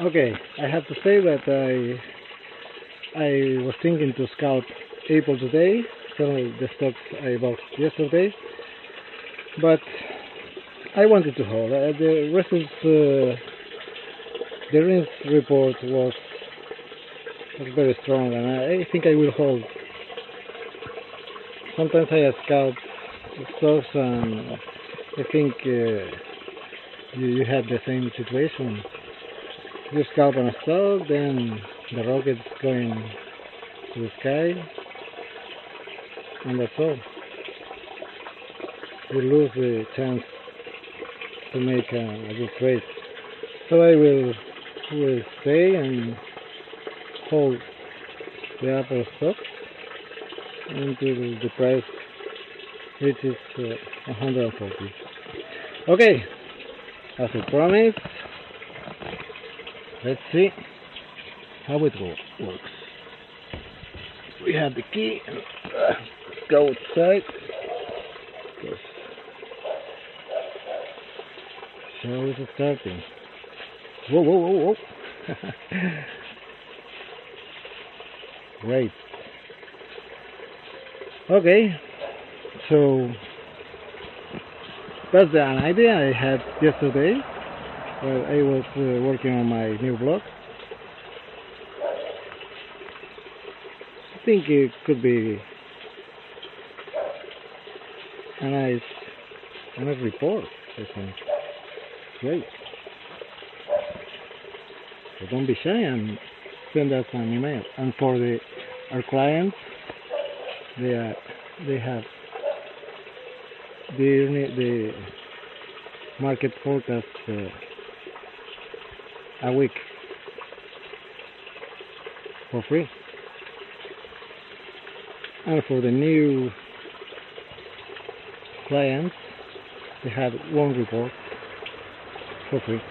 Okay, I have to say that I was thinking to scalp Apple today, so the stocks I bought yesterday, but I wanted to hold. The results, the earnings report was very strong, and I think I will hold. Sometimes I scalp stocks, and I think you have the same situation. You scalp on a stock, then the rocket's going to the sky, and that's all. You lose the chance to make a good trade. So I will stay and hold the Apple stock until the price reaches 140. Okay, as I promised, let's see how it works. We have the key. Let's go outside. Show is starting. Whoa, whoa, whoa, whoa. Great. Okay, so that's an idea I had yesterday while I was working on my new blog. I think it could be a nice report, I think. Great. So don't be shy and send us an email. And for our clients, they have the market forecast a week for free. And for the new clients, they have one report for free.